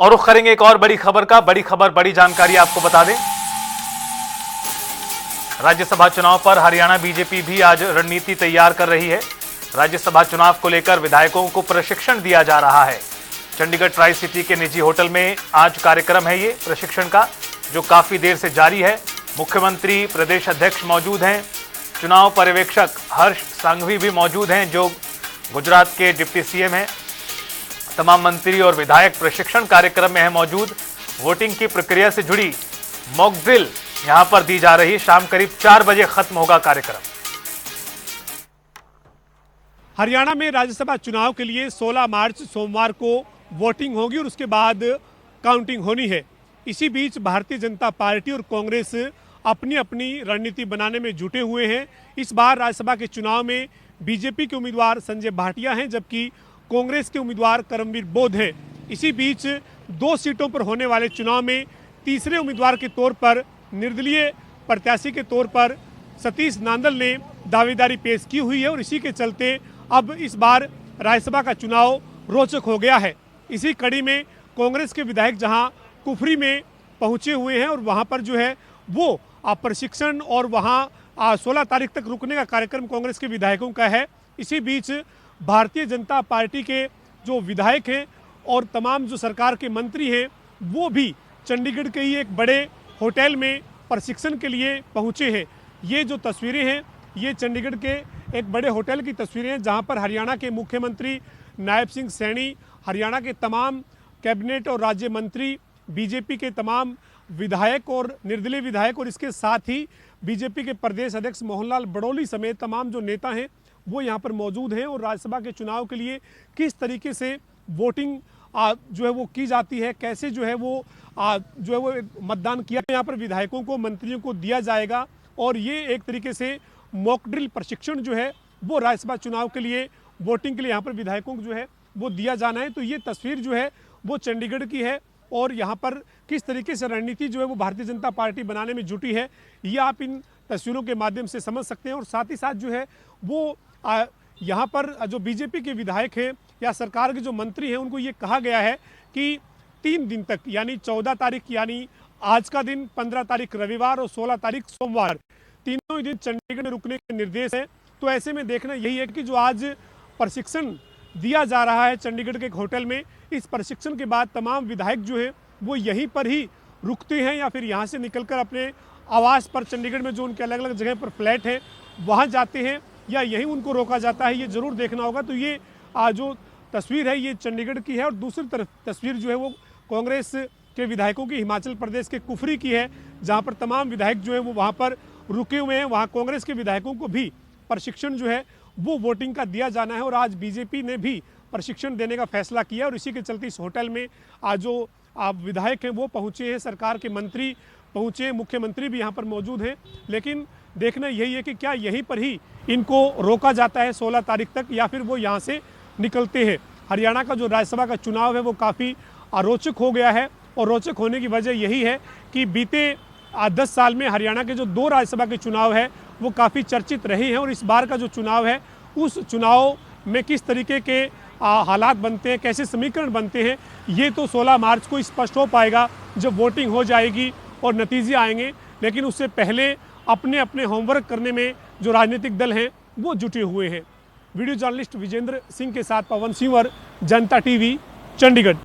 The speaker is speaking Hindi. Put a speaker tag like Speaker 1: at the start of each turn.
Speaker 1: और रुख करेंगे एक और बड़ी खबर का। बड़ी खबर, बड़ी जानकारी आपको बता दें, राज्यसभा चुनाव पर हरियाणा बीजेपी भी आज रणनीति तैयार कर रही है। राज्यसभा चुनाव को लेकर विधायकों को प्रशिक्षण दिया जा रहा है। चंडीगढ़ ट्राई सिटी के निजी होटल में आज कार्यक्रम है ये प्रशिक्षण का, जो काफी देर से जारी है। मुख्यमंत्री, प्रदेश अध्यक्ष मौजूद हैं, चुनाव पर्यवेक्षक हर्ष सांघवी भी मौजूद हैं जो गुजरात के डिप्टी सीएम हैं। तमाम मंत्री और विधायक प्रशिक्षण कार्यक्रम में है मौजूद। वोटिंग की प्रक्रिया से जुड़ी मॉक ड्रिल यहां पर दी जा रही। शाम करीब 4 बजे खत्म होगा कार्यक्रम।
Speaker 2: हरियाणा में राज्यसभा चुनाव के लिए 16 मार्च सोमवार को वोटिंग होगी और उसके बाद काउंटिंग होनी है। इसी बीच भारतीय जनता पार्टी और कांग्रेस अपनी अपनी रणनीति बनाने में जुटे हुए हैं। इस बार राज्यसभा के चुनाव में बीजेपी के उम्मीदवार संजय भाटिया हैं, जबकि कांग्रेस के उम्मीदवार करमवीर बोध हैं। इसी बीच 2 सीटों पर होने वाले चुनाव में तीसरे उम्मीदवार के तौर पर, निर्दलीय प्रत्याशी के तौर पर सतीश नांदल ने दावेदारी पेश की हुई है और इसी के चलते अब इस बार राज्यसभा का चुनाव रोचक हो गया है। इसी कड़ी में कांग्रेस के विधायक जहां कुफरी में पहुंचे हुए हैं और वहां पर जो है वो प्रशिक्षण और वहां 16 तारीख तक रुकने का कार्यक्रम कांग्रेस के विधायकों का है। इसी बीच भारतीय जनता पार्टी के जो विधायक हैं और तमाम जो सरकार के मंत्री हैं वो भी चंडीगढ़ के ही एक बड़े होटल में प्रशिक्षण के लिए पहुंचे हैं। ये जो तस्वीरें हैं ये चंडीगढ़ के एक बड़े होटल की तस्वीरें हैं, जहां पर हरियाणा के मुख्यमंत्री नायब सिंह सैनी, हरियाणा के तमाम कैबिनेट और राज्य मंत्री, बीजेपी के तमाम विधायक और निर्दलीय विधायक और इसके साथ ही बीजेपी के प्रदेश अध्यक्ष मोहनलाल बड़ौली समेत तमाम जो नेता हैं वो यहाँ पर मौजूद हैं। और राज्यसभा के चुनाव के लिए किस तरीके से वोटिंग जो है वो की जाती है, कैसे जो है वो मतदान किया यहाँ पर विधायकों को, मंत्रियों को दिया जाएगा। और ये एक तरीके से मॉक ड्रिल प्रशिक्षण जो है वो राज्यसभा चुनाव के लिए, वोटिंग के लिए यहाँ पर विधायकों को जो है वो दिया जाना है। तो ये तस्वीर जो है वो चंडीगढ़ की है और यहाँ पर किस तरीके से रणनीति जो है वो भारतीय जनता पार्टी बनाने में जुटी है, ये आप इन तस्वीरों के माध्यम से समझ सकते हैं। और साथ ही साथ जो है वो यहाँ पर जो बीजेपी के विधायक हैं या सरकार के जो मंत्री हैं उनको ये कहा गया है कि 3 दिन तक, यानी 14 तारीख यानी आज का दिन, 15 तारीख रविवार और 16 तारीख सोमवार, तीनों ही दिन चंडीगढ़ में रुकने के निर्देश है। तो ऐसे में देखना यही है कि जो आज प्रशिक्षण दिया जा रहा है चंडीगढ़ के एक होटल में, इस प्रशिक्षण के बाद तमाम विधायक जो है वो यहीं पर ही रुकते हैं या फिर यहाँ से निकलकर अपने आवास पर, चंडीगढ़ में जो उनके अलग अलग जगह पर फ्लैट है वहाँ जाते हैं या यहीं उनको रोका जाता है, ये जरूर देखना होगा। तो ये जो तस्वीर है ये चंडीगढ़ की है और दूसरी तरफ तस्वीर जो है वो कांग्रेस के विधायकों की हिमाचल प्रदेश के कुफरी की है, जहाँ पर तमाम विधायक जो है वो वहाँ पर रुके हुए हैं। वहाँ कांग्रेस के विधायकों को भी प्रशिक्षण जो है वो वोटिंग का दिया जाना है और आज बीजेपी ने भी प्रशिक्षण देने का फैसला किया और इसी के चलते इस होटल में आज जो विधायक हैं वो पहुंचे हैं, सरकार के मंत्री पहुंचे, मुख्यमंत्री भी यहां पर मौजूद हैं। लेकिन देखना यही है कि क्या यहीं पर ही इनको रोका जाता है 16 तारीख तक या फिर वो यहां से निकलते हैं। हरियाणा का जो राज्यसभा का चुनाव है वो काफ़ी रोचक हो गया है और रोचक होने की वजह यही है कि बीते 10 साल में हरियाणा के जो 2 राज्यसभा के चुनाव है वो काफ़ी चर्चित रहे हैं और इस बार का जो चुनाव है उस चुनाव में किस तरीके के हालात बनते हैं, कैसे समीकरण बनते हैं, ये तो 16 मार्च को स्पष्ट हो पाएगा जब वोटिंग हो जाएगी और नतीजे आएंगे। लेकिन उससे पहले अपने अपने होमवर्क करने में जो राजनीतिक दल हैं वो जुटे हुए हैं। वीडियो जर्नलिस्ट विजेंद्र सिंह के साथ पवन सिंह, जनता टीवी, चंडीगढ़।